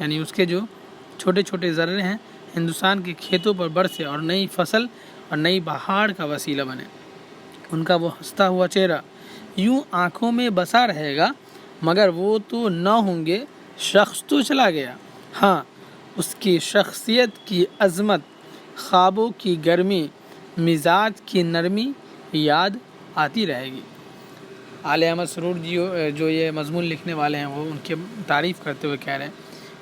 یعنی اس کے جو چھوٹے چھوٹے ذرے ہیں ہندوستان کے کھیتوں پر برسے اور نئی فصل اور نئی بہار کا وسیلہ بنے۔ ان کا وہ ہنستا ہوا چہرہ یوں آنکھوں میں بسا رہے گا، مگر وہ تو نہ ہوں گے، شخص تو چلا گیا، ہاں اس کی شخصیت کی عظمت، خوابوں کی گرمی، مزاج کی نرمی یاد آتی رہے گی۔ آل احمد سرور جی جو یہ مضمون لکھنے والے ہیں وہ ان کی تعریف کرتے ہوئے کہہ رہے ہیں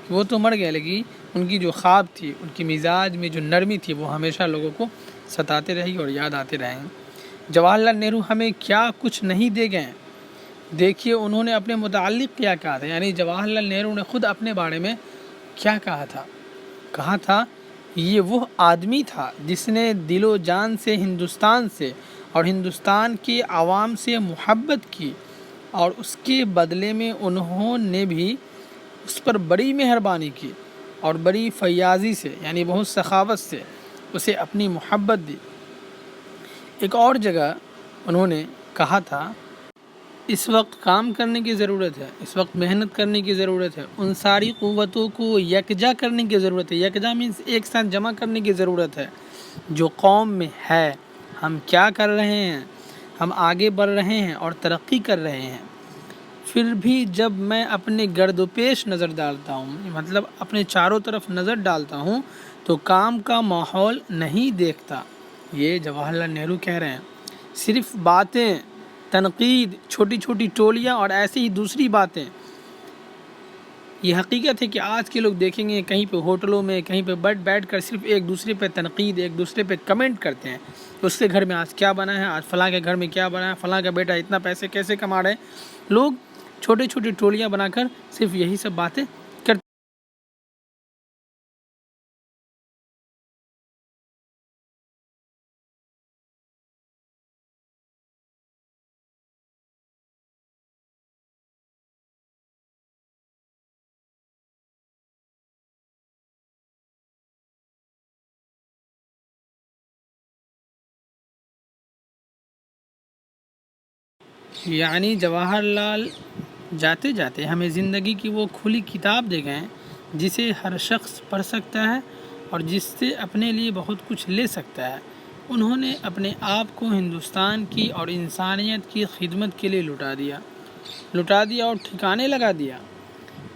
کہ وہ تو مر گئے، لیکن ان کی جو خواب تھی، ان کی مزاج میں جو نرمی تھی، وہ ہمیشہ لوگوں کو ستاتے رہے گی اور یاد آتے رہیں گے۔ جواہر لال نہرو ہمیں کیا کچھ نہیں دے گئے، دیکھیے انہوں نے اپنے متعلق کیا کہا تھا، یعنی جواہر لال نہرو نے خود اپنے بارے میں کیا کہا تھا یہ وہ آدمی تھا جس نے دل و جان سے ہندوستان سے اور ہندوستان کے عوام سے محبت کی، اور اس کے بدلے میں انہوں نے بھی اس پر بڑی مہربانی کی اور بڑی فیاضی سے، یعنی بہت سخاوت سے اسے اپنی محبت دی۔ ایک اور جگہ انہوں نے کہا تھا، اس وقت کام کرنے کی ضرورت ہے، اس وقت محنت کرنے کی ضرورت ہے، ان ساری قوتوں کو یکجا کرنے کی ضرورت ہے، یکجا مینس ایک ساتھ جمع کرنے کی ضرورت ہے جو قوم میں ہے۔ ہم کیا کر رہے ہیں؟ ہم آگے بڑھ رہے ہیں اور ترقی کر رہے ہیں، پھر بھی جب میں اپنے گرد و پیش نظر ڈالتا ہوں، مطلب اپنے چاروں طرف نظر ڈالتا ہوں، تو کام کا ماحول نہیں دیکھتا۔ یہ جواہر لال نہرو کہہ رہے ہیں۔ صرف باتیں، تنقید، چھوٹی چھوٹی ٹولیاں اور ایسی ہی دوسری باتیں۔ یہ حقیقت ہے کہ آج کے لوگ دیکھیں گے کہیں پہ ہوٹلوں میں کہیں پہ بیٹھ کر صرف ایک دوسرے پہ تنقید، ایک دوسرے پہ کمنٹ کرتے ہیں، اس کے گھر میں آج کیا بنا ہے، آج فلاں کے گھر میں کیا بنا ہے، فلاں کا بیٹا اتنا پیسے کیسے کما رہے ہیں۔ لوگ چھوٹی چھوٹی ٹولیاں بنا کر صرف یہی سب باتیں کرتے ہیں۔ یعنی جواہر لال جاتے جاتے ہمیں زندگی کی وہ کھلی کتاب دے گئے جسے ہر شخص پڑھ سکتا ہے اور جس سے اپنے لیے بہت کچھ لے سکتا ہے۔ انہوں نے اپنے آپ کو ہندوستان کی اور انسانیت کی خدمت کے لیے لٹا دیا اور ٹھکانے لگا دیا۔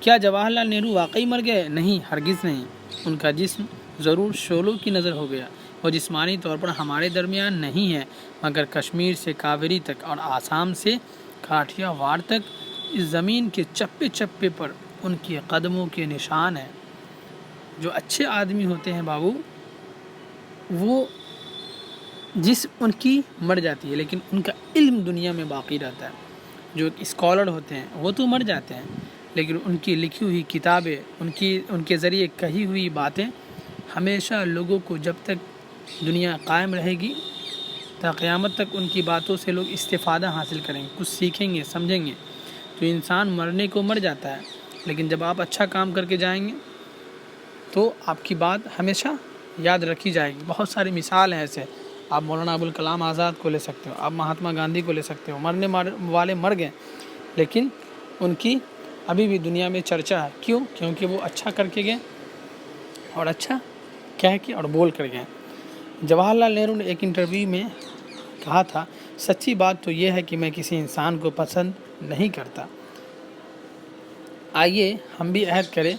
کیا جواہر لال نہرو واقعی مر گئے؟ نہیں، ہرگز نہیں۔ ان کا جسم ضرور شعلوں کی نظر ہو گیا، وہ جسمانی طور پر ہمارے درمیان نہیں ہے، مگر کشمیر سے کاوری تک اور آسام سے کاٹھیا وار تک اس زمین کے چپے چپے پر ان کے قدموں کے نشان ہیں۔ جو اچھے آدمی ہوتے ہیں بابو، وہ جسم ان کی مر جاتی ہے لیکن ان کا علم دنیا میں باقی رہتا ہے۔ جو اسکالر ہوتے ہیں وہ تو مر جاتے ہیں، لیکن ان کی لکھی ہوئی کتابیں، ان کے ذریعے کہی ہوئی باتیں ہمیشہ لوگوں کو جب تک دنیا قائم رہے گی تا قیامت تک ان کی باتوں سے لوگ استفادہ حاصل کریں گے، کچھ سیکھیں گے، سمجھیں گے۔ تو انسان مرنے کو مر جاتا ہے، لیکن جب آپ اچھا کام کر کے جائیں گے تو آپ کی بات ہمیشہ یاد رکھی جائے گی۔ بہت ساری مثال ہیں ایسے، آپ مولانا ابوالکلام آزاد کو لے سکتے ہو، آپ مہاتما گاندھی کو لے سکتے ہو۔ مرنے والے مر گئے، لیکن ان کی ابھی بھی دنیا میں چرچا ہے۔ کیوں؟ کیونکہ وہ اچھا کر کے گئے اور اچھا کہہ کے اور بول کر گئے۔ جواہر لال نہرو نے ایک انٹرویو میں کہا تھا، سچی بات تو یہ ہے کہ میں کسی انسان کو پسند نہیں کرتا۔ آئیے ہم بھی عہد کریں،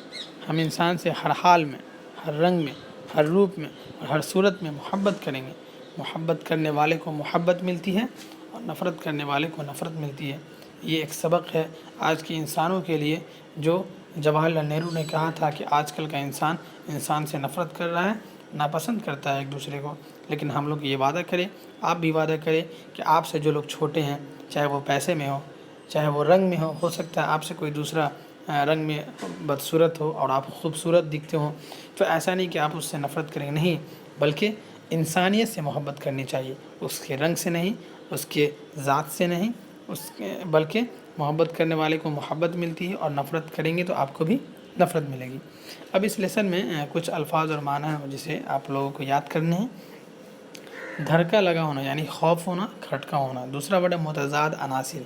ہم انسان سے ہر حال میں، ہر رنگ میں، ہر روپ میں اور ہر صورت میں محبت کریں گے۔ محبت کرنے والے کو محبت ملتی ہے اور نفرت کرنے والے کو نفرت ملتی ہے۔ یہ ایک سبق ہے آج کے انسانوں کے لیے، جو جواہر لال نہرو نے کہا تھا کہ آج کل کا انسان سے نفرت کر رہا ہے، ناپسند کرتا ہے ایک دوسرے کو۔ لیکن ہم لوگ یہ وعدہ کریں، آپ بھی وعدہ کریں کہ آپ سے جو لوگ چھوٹے ہیں، چاہے وہ پیسے میں ہو، چاہے وہ رنگ میں ہو سکتا ہے آپ سے کوئی دوسرا رنگ میں بدصورت ہو اور آپ خوبصورت دکھتے ہوں، تو ایسا نہیں کہ آپ اس سے نفرت کریں، نہیں، بلکہ انسانیت سے محبت کرنی چاہیے، اس کے رنگ سے نہیں، اس کے ذات سے نہیں، بلکہ محبت کرنے والے کو محبت ملتی ہے، اور نفرت کریں گے تو آپ کو بھی نفرت ملے گی۔ اب اس لیسن میں کچھ الفاظ اور معنی ہیں جسے آپ لوگوں کو یاد کرنے ہیں۔ دھڑکا لگا ہونا یعنی خوف ہونا، کھٹکا ہونا۔ دوسرا ورڈ ہے متضاد عناصر،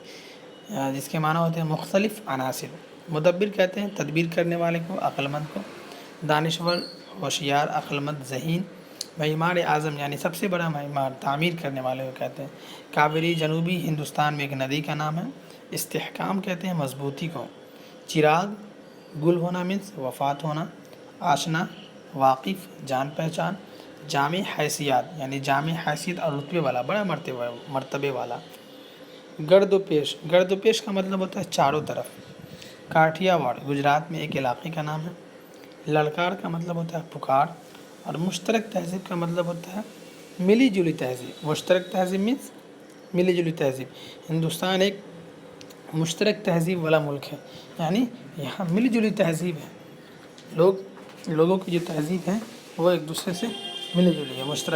جس کے معنی ہوتے ہیں مختلف عناصر۔ مدبر کہتے ہیں تدبیر کرنے والے کو، عقلمند کو، دانشور ہوشیار، عقلمند ذہین، معمار اعظم یعنی سب سے بڑا معمار تعمیر کرنے والے کو کہتے ہیں۔ کاویری جنوبی ہندوستان میں ایک ندی کا نام ہے۔ استحکام کہتے ہیں مضبوطی کو۔ چراغ گل ہونا مینس وفات ہونا۔ آشنا واقف جان پہچان۔ جامع حیثیت یعنی جامع حیثیت اور رتبے والا، بڑا مرتبے والا۔ گرد و پیش، گرد و پیش کا مطلب ہوتا ہے چاروں طرف۔ کاٹھیا واڑ گجرات میں ایک علاقے کا نام ہے۔ للکار کا مطلب ہوتا ہے پکار، اور مشترک تہذیب کا مطلب ہوتا ہے ملی جلی تہذیب۔ مشترک تہذیب مینس ملی جلی تہذیب۔ ہندوستان ایک مشترک تہذیب والا ملک ہے، یعنی یہاں ملی جلی تہذیب ہے، لوگوں کی جو تہذیب ہے وہ ایک دوسرے سے ملی جلی ہے، مشترک